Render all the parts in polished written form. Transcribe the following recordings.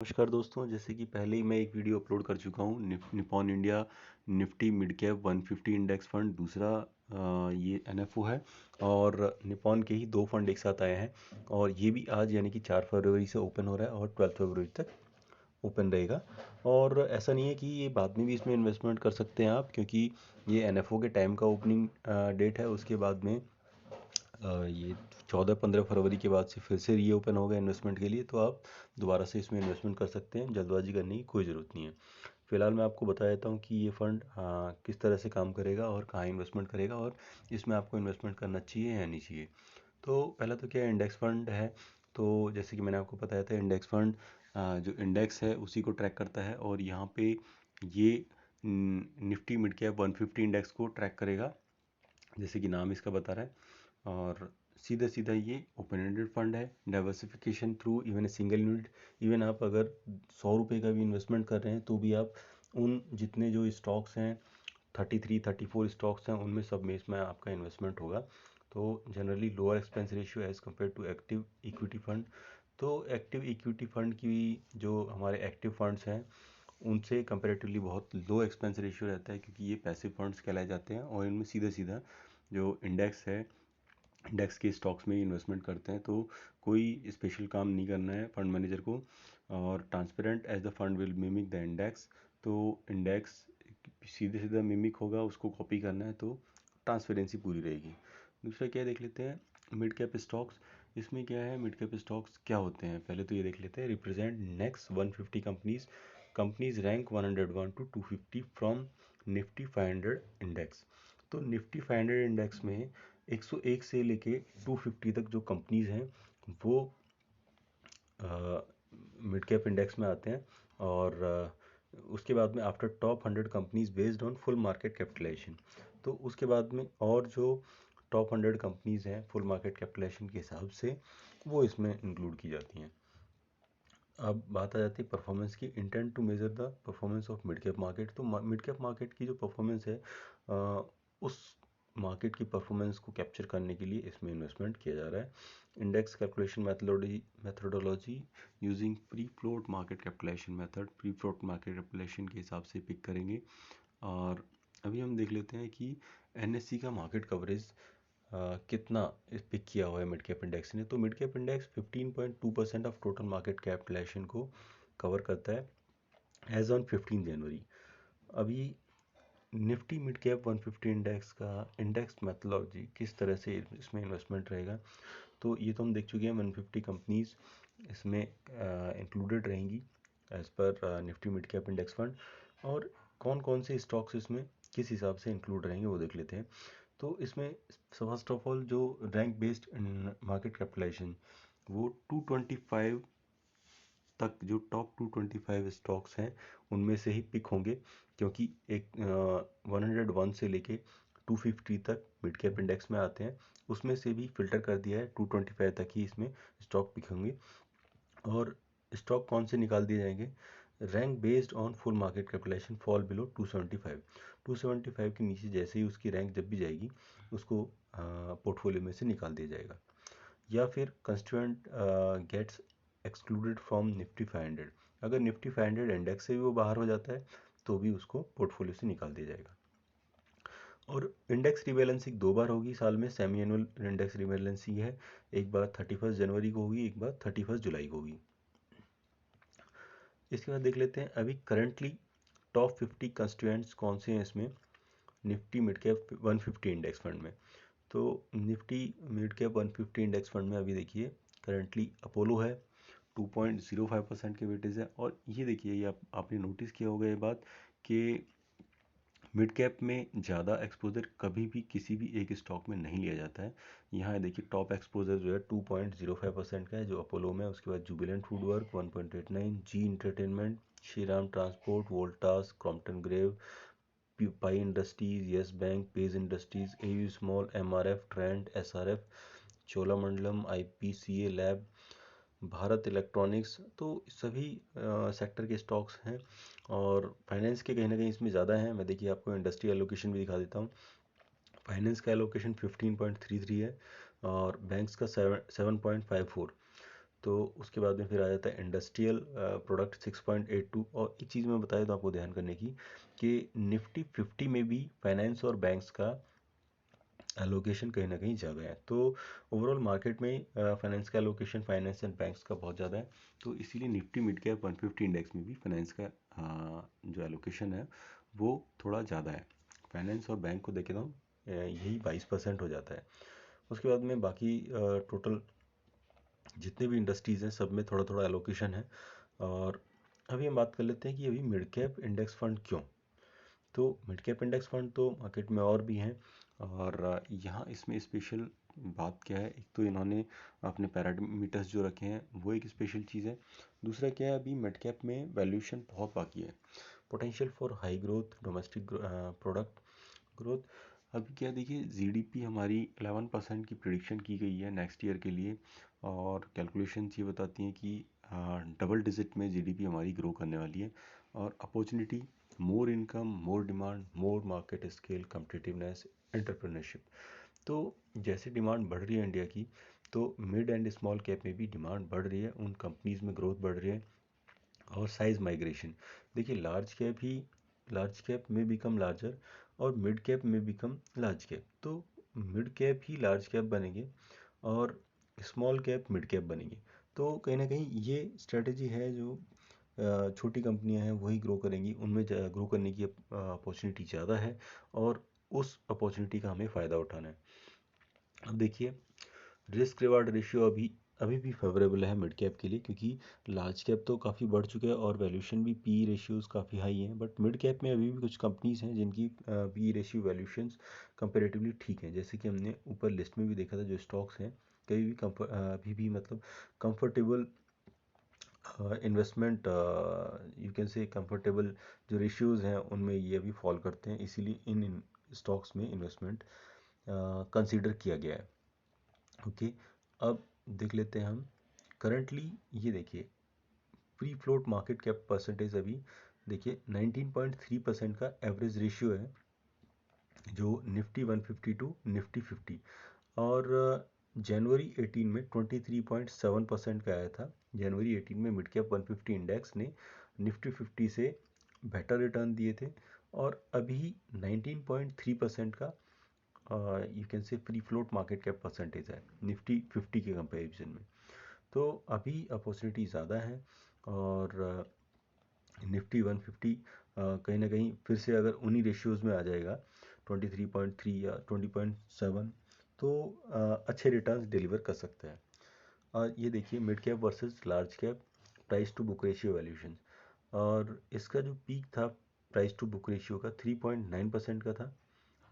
नमस्कार दोस्तों, जैसे कि पहले ही मैं एक वीडियो अपलोड कर चुका हूँ Nippon India Nifty mid cap 150 index fund. दूसरा ये एनएफओ है और निपॉन के ही दो फंड एक साथ आए हैं और ये भी आज यानी कि 4 फरवरी से ओपन हो रहा है और 12 फरवरी तक ओपन रहेगा। और ऐसा नहीं है कि ये बाद में भी इसमें इन्वेस्टमेंट कर सकते हैं आप, क्योंकि ये एनएफओ के टाइम का ओपनिंग डेट है। उसके बाद में ये 14-15 फरवरी के बाद से फिर से रीओपन होगा इन्वेस्टमेंट के लिए, तो आप दोबारा से इसमें इन्वेस्टमेंट कर सकते हैं। जल्दबाजी करने की कोई ज़रूरत नहीं है। फिलहाल मैं आपको बता देता हूँ कि ये फ़ंड किस तरह से काम करेगा और कहाँ इन्वेस्टमेंट करेगा और इसमें आपको इन्वेस्टमेंट करना चाहिए या नहीं चाहिए। तो पहला तो क्या इंडेक्स फंड है। तो जैसे कि मैंने आपको बताया था, इंडेक्स फंड जो इंडेक्स है उसी को ट्रैक करता है और यहाँ पे ये निफ्टी मिड कैप 150 इंडेक्स को ट्रैक करेगा, जैसे कि नाम इसका बता रहा है। और सीधा सीधा ये ओपन एंडेड फंड है। Diversification through even a single unit, even आप अगर 100 रुपये का भी इन्वेस्टमेंट कर रहे हैं तो भी आप उन जितने जो स्टॉक्स हैं 33-34 स्टॉक्स हैं उनमें सब में इसमें आपका इन्वेस्टमेंट होगा। तो generally lower expense ratio as compare to active equity fund. तो एक्टिव इक्विटी फंड की जो हमारे एक्टिव फंड्स हैं उनसे कंपेरेटिवली बहुत लो एक्सपेंस रेशियो रहता है, क्योंकि ये पैसिव फंड्स कहलाए जाते हैं और इनमें सीधा सीधा जो इंडेक्स है, इंडेक्स के स्टॉक्स में इन्वेस्टमेंट करते हैं। तो कोई स्पेशल काम नहीं करना है फंड मैनेजर को। और transparent as the fund will mimic the index. तो इंडेक्स सीधे सीधा मिमिक होगा, उसको कॉपी करना है तो ट्रांसपेरेंसी पूरी रहेगी। दूसरा क्या देख लेते हैं, मिड कैप स्टॉक्स। इसमें क्या है, मिड कैप स्टॉक्स क्या होते हैं पहले तो ये देख लेते हैं। Represent next 150 companies. Companies rank 101 to 250 from Nifty 500 index. तो निफ्टी 500 इंडेक्स में 101 से लेके 250 तक जो कंपनीज हैं वो मिड कैप इंडेक्स में आते हैं। और उसके बाद में after top 100 companies based on full market capitalization. तो उसके बाद में और जो टॉप 100 कंपनीज हैं फुल मार्केट कैपिटलाइजेशन के हिसाब से वो इसमें इंक्लूड की जाती हैं। अब बात आ जाती है परफॉर्मेंस की। Intent to measure the performance of mid cap market. तो मिड कैप मार्केट की जो परफॉर्मेंस है उस मार्केट की परफॉर्मेंस को कैप्चर करने के लिए इसमें इन्वेस्टमेंट किया जा रहा है। Index calculation methodology using free float market capitalization method. Free float market capitalization के हिसाब से पिक करेंगे। और अभी हम देख लेते हैं कि एनएससी का मार्केट कवरेज कितना पिक किया हुआ है मिड कैप इंडेक्स ने। तो mid cap index 15.2% of total market capitalization को कवर करता है एज ऑन 15 जनवरी। अभी निफ्टी मिड कैप 150 इंडेक्स का इंडेक्स मेथोलॉजी किस तरह से इसमें इन्वेस्टमेंट रहेगा, तो ये तो हम देख चुके हैं। 150 कंपनीज इसमें इंक्लूडेड रहेंगी as per Nifty mid cap index fund. और कौन कौन से स्टॉक्स इसमें किस हिसाब से इंक्लूड रहेंगे वो देख लेते हैं। तो इसमें फर्स्ट ऑफ ऑल जो रैंक बेस्ड मार्केट कैपिटलाइजेशन वो 225 तक, जो टॉप 225 स्टॉक्स हैं उनमें से ही पिक होंगे, क्योंकि एक 101 से लेके 250 तक मिड कैप इंडेक्स में आते हैं। उसमें से भी फिल्टर कर दिया है 225 तक ही इसमें स्टॉक पिक होंगे। और स्टॉक कौन से निकाल दिए जाएंगे, rank based on full market capitalization fall below 275। 275 के नीचे जैसे ही उसकी रैंक जब भी जाएगी उसको पोर्टफोलियो में से निकाल दिया जाएगा। या फिर constituent gets excluded from Nifty 500। अगर निफ्टी 500 इंडेक्स से भी वो बाहर हो जाता है तो भी उसको पोर्टफोलियो से निकाल दिया जाएगा। और इंडेक्स रिबैलेंसिंग 2 बार होगी साल में। सेमी एनुअल इंडेक्स रिबैलेंसिंग है, एक बार 31 जनवरी को होगी, एक बार 31 जुलाई को होगी। इसके बाद देख लेते हैं अभी करंटली टॉप 50 कंस्टिट्यूएंट्स कौन से हैं इसमें Nifty mid cap 150 index fund में। तो Nifty mid cap 150 index fund में अभी देखिए करंटली अपोलो है, 2.05% के वेटेज है। और ये देखिए, ये आपने नोटिस किया होगा ये बात कि मिड कैप में ज़्यादा एक्सपोजर कभी भी किसी भी एक स्टॉक में नहीं लिया जाता है। यहाँ देखिए टॉप एक्सपोजर जो है 2.05% का है जो अपोलो में है। उसके बाद Jubilant food work 1.89, Zee entertainment, Shriram transport, Voltas, Crompton Greaves, Pi industries, Yes bank, Page industries, AU small, MRF, Trent, SRF, Cholamandalam, IPCA lab, Bharat electronics. तो सभी सेक्टर के स्टॉक्स हैं। और फाइनेंस के कहीं ना कहीं इसमें ज़्यादा हैं। मैं देखिए आपको इंडस्ट्री एलोकेशन भी दिखा देता हूँ। फाइनेंस का एलोकेशन 15.33 है और बैंक्स का 7.54। तो उसके बाद में फिर आ जाता है इंडस्ट्रियल प्रोडक्ट 6.82। और एक चीज़ मैं बताया तो आपको ध्यान करने की कि निफ्टी 50 में भी फाइनेंस और बैंक्स का एलोकेशन कहीं ना कहीं ज़्यादा है। तो ओवरऑल मार्केट में फाइनेंस का एलोकेशन फाइनेंस एंड बैंक्स का बहुत ज़्यादा है। तो इसीलिए निफ्टी मिड कैप 150 इंडेक्स में भी फाइनेंस का जो एलोकेशन है वो थोड़ा ज़्यादा है। फाइनेंस और बैंक को देखे तो यही 22% हो जाता है। उसके बाद में बाकी टोटल जितने भी इंडस्ट्रीज़ हैं सब में थोड़ा थोड़ा एलोकेशन है। और अभी हम बात कर लेते हैं कि अभी मिड कैप इंडेक्स फंड क्यों। तो मिड कैप इंडेक्स फंड तो मार्केट में और भी हैं। और यहाँ इसमें स्पेशल बात क्या है, एक तो इन्होंने अपने पैरामीटर्स जो रखे हैं वो एक स्पेशल चीज़ है। दूसरा क्या है, अभी मिड कैप में वैल्यूएशन बहुत बाकी है। Potential for high growth domestic product growth. अभी क्या देखिए, जीडीपी हमारी 11% की प्रिडिक्शन की गई है नेक्स्ट ईयर के लिए। और कैलकुलेशंस ये बताती हैं कि डबल डिजिट में जीडीपी हमारी ग्रो करने वाली है। और opportunity, more income, more demand, more market scale, competitiveness, entrepreneurship. तो जैसे डिमांड बढ़ रही है इंडिया की, तो मिड एंड स्मॉल कैप में भी डिमांड बढ़ रही है, उन कंपनीज में ग्रोथ बढ़ रही है। और साइज माइग्रेशन, देखिए लार्ज कैप में बिकम लार्जर और मिड कैप में बिकम लार्ज कैप। तो मिड कैप ही लार्ज कैप बनेंगे और स्मॉल कैप मिड कैप बनेंगे। तो कहीं ना कहीं ये स्ट्रेटजी है, जो छोटी कंपनियां हैं वही ग्रो करेंगी, उनमें ग्रो करने की अपॉर्चुनिटी ज़्यादा है और उस अपॉर्चुनिटी का हमें फ़ायदा उठाना है। अब देखिए, रिस्क रिवार्ड रेशियो अभी अभी भी फेवरेबल है मिड कैप के लिए, क्योंकि लार्ज कैप तो काफ़ी बढ़ चुके हैं और वैल्यूएशन भी पी रेशियोज़ काफ़ी हाई हैं। बट मिड कैप में अभी भी कुछ कंपनीज हैं जिनकी पी रेशियो वैल्यूएशंस कंपेरेटिवली ठीक हैं। जैसे कि हमने ऊपर लिस्ट में भी देखा था, जो स्टॉक्स हैं कभी भी अभी भी मतलब comfortable investment, you can say comfortable जो रेशियोज़ हैं उनमें ये अभी फॉल करते हैं। इसीलिए इन स्टॉक्स में इन्वेस्टमेंट कंसीडर किया गया है। ओके, अब देख लेते हैं हम करंटली। ये देखिए, free float market cap percentage अभी देखिए 19.3% का एवरेज रेशियो है, जो निफ्टी 150 टू निफ्टी 50। और जनवरी 18 में 23.7% का आया था। जनवरी 18 में मिड कैप 150 इंडेक्स ने निफ्टी 50 से बेटर रिटर्न दिए थे। और अभी 19.3% का you can say free float market cap percentage है निफ्टी 50 के कंपैरिजन में। तो अभी अपॉर्चुनिटी ज़्यादा है। और निफ्टी 150 कहीं ना कहीं फिर से अगर उन्हीं रेशियोज़ में आ जाएगा 23.3 या 20.7, तो अच्छे रिटर्न्स डिलीवर कर सकता है। और ये देखिए, mid cap versus large cap price to book ratio valuation. और इसका जो पीक था प्राइस टू बुक रेशियो का 3.9% का था।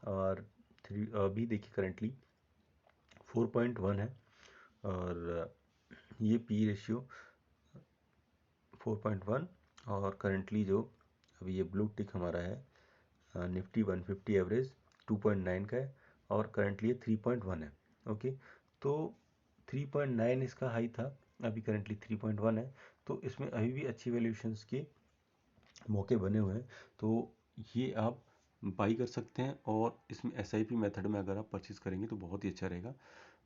और अभी देखिए करंटली 4.1 है। और ये पी रेशियो 4.1। और करंटली जो अभी ये ब्लू टिक हमारा है निफ्टी 150 एवरेज 2.9 का है और करंटली ये 3.1 है। ओके, तो 3.9 इसका हाई था, अभी करंटली 3.1 है। तो इसमें अभी भी अच्छी वैल्यूएशंस के मौके बने हुए हैं। तो ये आप बाई कर सकते हैं और इसमें एसआईपी मेथड में अगर आप परचेज करेंगे तो बहुत ही अच्छा रहेगा।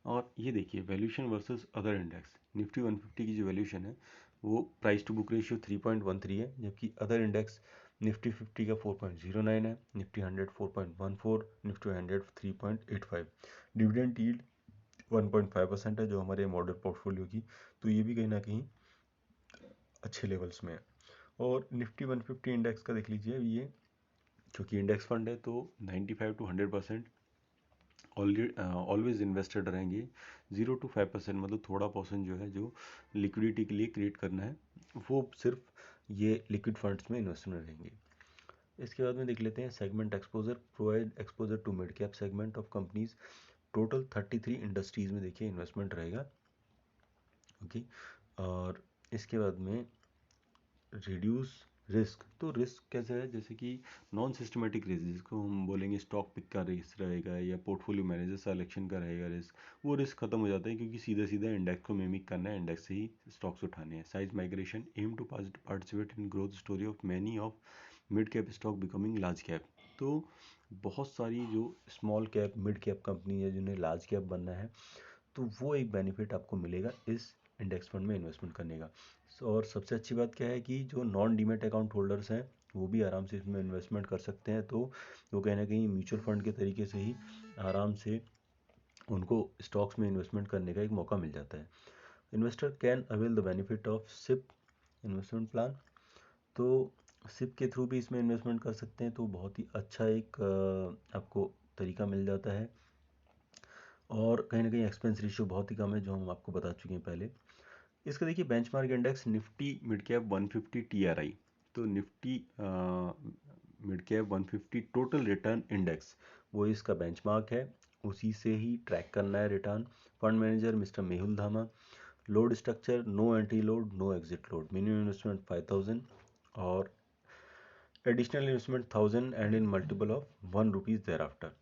और ये देखिए, valuation versus other index, Nifty 150 की जो वैल्यूएशन है वो प्राइस टू बुक रेशियो 3.13 है, जबकि अदर इंडेक्स निफ्टी 50 का 4.09 है, निफ्टी 100 4.14, निफ्टी 100 3.85। डिविडेंड यील्ड 1.5% है जो हमारे मॉडल पोर्टफोलियो की, तो ये भी कहीं ना कहीं अच्छे लेवल्स में है। और निफ्टी 150 इंडेक्स का देख लीजिए, ये क्योंकि इंडेक्स फंड है तो 95 टू 100% ऑलवेज इन्वेस्टेड रहेंगे। 0 to 5% मतलब थोड़ा पोर्शन जो है, जो लिक्विडिटी के लिए क्रिएट करना है, वो सिर्फ ये लिक्विड फंड्स में इन्वेस्ट में रहेंगे। इसके बाद में देख लेते हैं segment exposure. Provide exposure to mid cap segment of companies. Total 33 industries में देखिए इन्वेस्टमेंट रहेगा। ओके, और इसके बाद में रिड्यूस रिस्क। तो रिस्क कैसे है, जैसे कि नॉन सिस्टमेटिक रिस्क, जिसको हम बोलेंगे स्टॉक पिक का रिस्क रहेगा या पोर्टफोलियो मैनेजर सिलेक्शन का रहेगा रिस्क, वो रिस्क खत्म हो जाता है क्योंकि सीधा सीधा इंडेक्स को मिमिक करना है, इंडेक्स से ही स्टॉक्स उठाने हैं। Size migration, aim to participate in growth story of many of mid cap stock becoming large cap. तो बहुत सारी जो small cap mid cap company है जिन्हें लार्ज कैप बनना है, तो वो एक बेनिफिट आपको मिलेगा इस इंडेक्स फंड में इन्वेस्टमेंट करने का। और सबसे अच्छी बात क्या है कि जो नॉन डीमेट अकाउंट होल्डर्स हैं वो भी आराम से इसमें इन्वेस्टमेंट कर सकते हैं। तो वो कहीं ना कहीं म्यूचुअल फंड के तरीके से ही आराम से उनको स्टॉक्स में इन्वेस्टमेंट करने का एक मौका मिल जाता है। Investor can avail the benefit of SIP investment plan. तो सिप के थ्रू भी इसमें इन्वेस्टमेंट कर सकते हैं, तो बहुत ही अच्छा एक आपको तरीका मिल जाता है। और कहीं ना कहीं एक्सपेंस रेशियो बहुत ही कम है, जो हम आपको बता चुके हैं पहले। इसका देखिए benchmark index Nifty mid cap 150 TRI. तो Nifty mid cap 150 total return index वो इसका बेंचमार्क है, उसी से ही ट्रैक करना है return. Fund manager mister Mehul Dhama. Load structure no entry load no exit load. Minimum investment 5000 और additional investment 1000 and in multiple of 1 rupees thereafter.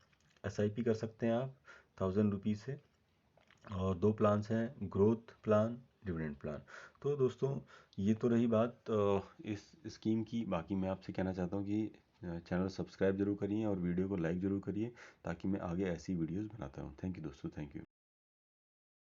SIP कर सकते हैं आप 1000 रुपीज़ से। और दो प्लान्स हैं, ग्रोथ प्लान, डिविडेंड प्लान। तो दोस्तों ये तो रही बात इस स्कीम की। बाकी मैं आपसे कहना चाहता हूँ कि चैनल सब्सक्राइब जरूर करिए और वीडियो को लाइक ज़रूर करिए, ताकि मैं आगे ऐसी वीडियोस बनाता रहूँ। थैंक यू दोस्तों, थैंक यू।